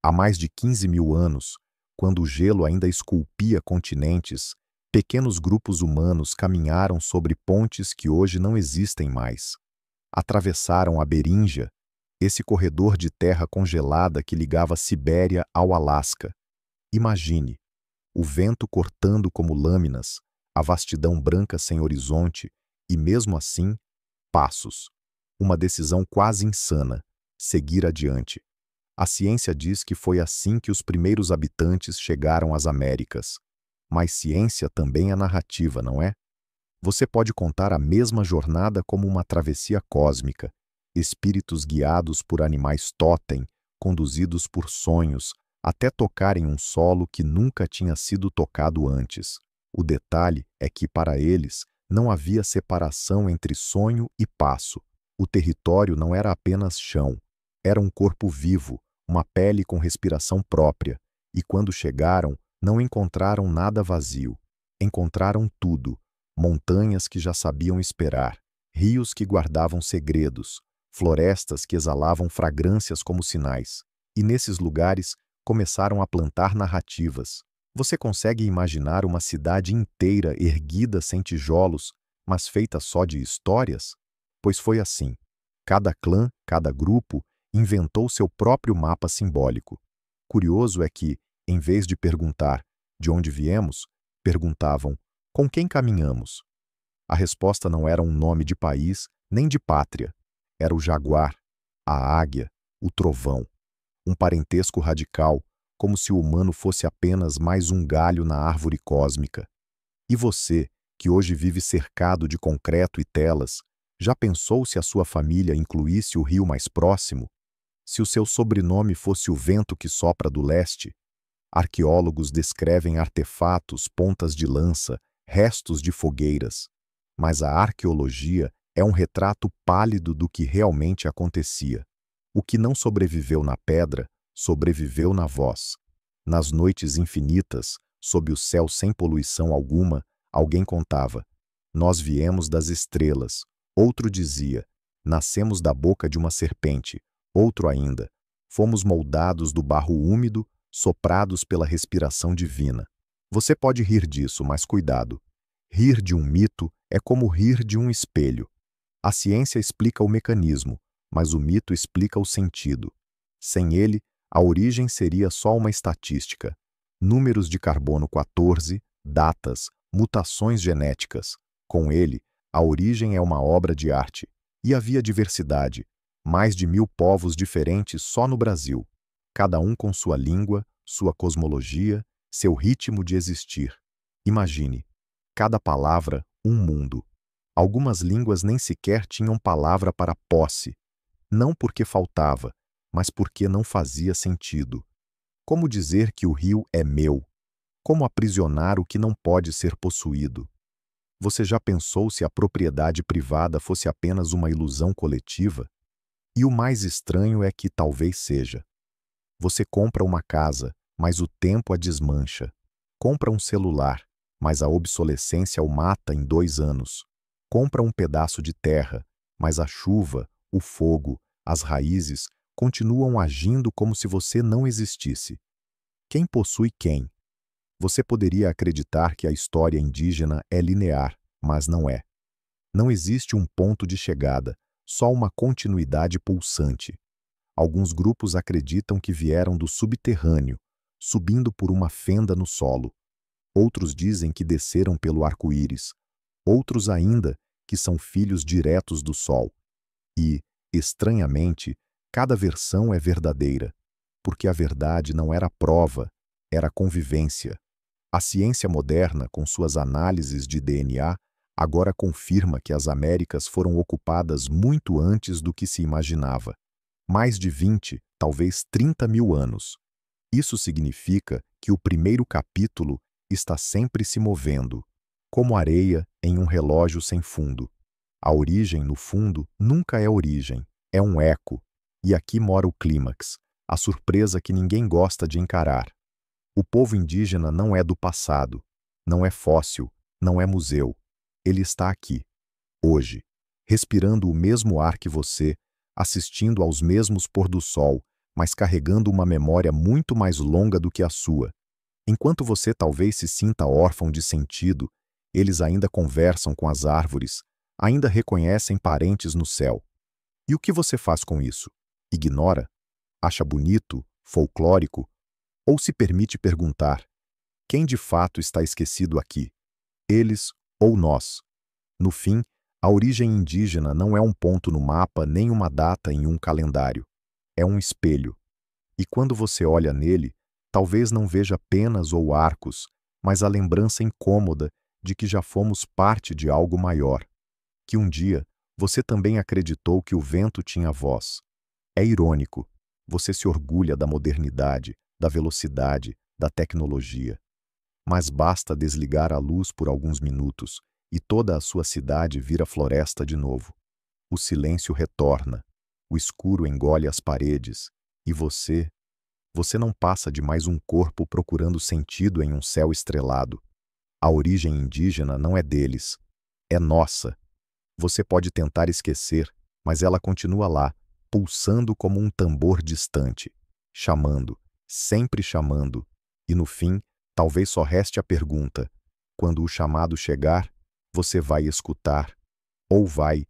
Há mais de 15 mil anos, quando o gelo ainda esculpia continentes, pequenos grupos humanos caminharam sobre pontes que hoje não existem mais. Atravessaram a Beríngia, esse corredor de terra congelada que ligava a Sibéria ao Alasca. Imagine, o vento cortando como lâminas, a vastidão branca sem horizonte, e mesmo assim, passos. Uma decisão quase insana, seguir adiante. A ciência diz que foi assim que os primeiros habitantes chegaram às Américas. Mas ciência também é narrativa, não é? Você pode contar a mesma jornada como uma travessia cósmica, espíritos guiados por animais totem, conduzidos por sonhos, até tocarem um solo que nunca tinha sido tocado antes. O detalhe é que, para eles, não havia separação entre sonho e passo. O território não era apenas chão, era um corpo vivo, uma pele com respiração própria, e quando chegaram, não encontraram nada vazio. Encontraram tudo: montanhas que já sabiam esperar, rios que guardavam segredos, florestas que exalavam fragrâncias como sinais. E nesses lugares começaram a plantar narrativas. Você consegue imaginar uma cidade inteira erguida sem tijolos, mas feita só de histórias? Pois foi assim. Cada clã, cada grupo, inventou seu próprio mapa simbólico. Curioso é que, em vez de perguntar de onde viemos, perguntavam com quem caminhamos. A resposta não era um nome de país nem de pátria. Era o jaguar, a águia, o trovão. Um parentesco radical, como se o humano fosse apenas mais um galho na árvore cósmica. E você, que hoje vive cercado de concreto e telas, já pensou se a sua família incluísse o rio mais próximo? Se o seu sobrenome fosse o vento que sopra do leste? Arqueólogos descrevem artefatos, pontas de lança, restos de fogueiras. Mas a arqueologia é um retrato pálido do que realmente acontecia. O que não sobreviveu na pedra, sobreviveu na voz. Nas noites infinitas, sob o céu sem poluição alguma, alguém contava: nós viemos das estrelas. Outro dizia: nascemos da boca de uma serpente. Outro ainda: fomos moldados do barro úmido, soprados pela respiração divina. Você pode rir disso, mas cuidado. Rir de um mito é como rir de um espelho. A ciência explica o mecanismo, mas o mito explica o sentido. Sem ele, a origem seria só uma estatística. Números de carbono 14, datas, mutações genéticas. Com ele, a origem é uma obra de arte. E havia diversidade. Mais de 1000 povos diferentes só no Brasil. Cada um com sua língua, sua cosmologia, seu ritmo de existir. Imagine, cada palavra, um mundo. Algumas línguas nem sequer tinham palavra para posse. Não porque faltava, mas porque não fazia sentido. Como dizer que o rio é meu? Como aprisionar o que não pode ser possuído? Você já pensou se a propriedade privada fosse apenas uma ilusão coletiva? E o mais estranho é que talvez seja. Você compra uma casa, mas o tempo a desmancha. Compra um celular, mas a obsolescência o mata em 2 anos. Compra um pedaço de terra, mas a chuva, o fogo, as raízes continuam agindo como se você não existisse. Quem possui quem? Você poderia acreditar que a história indígena é linear, mas não é. Não existe um ponto de chegada, só uma continuidade pulsante. Alguns grupos acreditam que vieram do subterrâneo, subindo por uma fenda no solo. Outros dizem que desceram pelo arco-íris. Outros ainda que são filhos diretos do sol. E, estranhamente, cada versão é verdadeira, porque a verdade não era prova, era convivência. A ciência moderna, com suas análises de DNA, agora confirma que as Américas foram ocupadas muito antes do que se imaginava. Mais de 20, talvez 30 mil anos. Isso significa que o primeiro capítulo está sempre se movendo, como areia em um relógio sem fundo. A origem, no fundo, nunca é origem, é um eco. E aqui mora o clímax, a surpresa que ninguém gosta de encarar. O povo indígena não é do passado, não é fóssil, não é museu. Ele está aqui, hoje, respirando o mesmo ar que você, assistindo aos mesmos pôr do sol, mas carregando uma memória muito mais longa do que a sua. Enquanto você talvez se sinta órfão de sentido, eles ainda conversam com as árvores, ainda reconhecem parentes no céu. E o que você faz com isso? Ignora? Acha bonito, folclórico? Ou se permite perguntar: quem de fato está esquecido aqui? Eles ou nós? No fim, a origem indígena não é um ponto no mapa nem uma data em um calendário. É um espelho. E quando você olha nele, talvez não veja penas ou arcos, mas a lembrança incômoda de que já fomos parte de algo maior. Que um dia você também acreditou que o vento tinha voz. É irônico. Você se orgulha da modernidade, da velocidade, da tecnologia. Mas basta desligar a luz por alguns minutos e toda a sua cidade vira floresta de novo. O silêncio retorna, o escuro engole as paredes, e você não passa de mais um corpo procurando sentido em um céu estrelado. A origem indígena não é deles, é nossa. Você pode tentar esquecer, mas ela continua lá, pulsando como um tambor distante, chamando, sempre chamando, e no fim, talvez só reste a pergunta: quando o chamado chegar, você vai escutar ou vai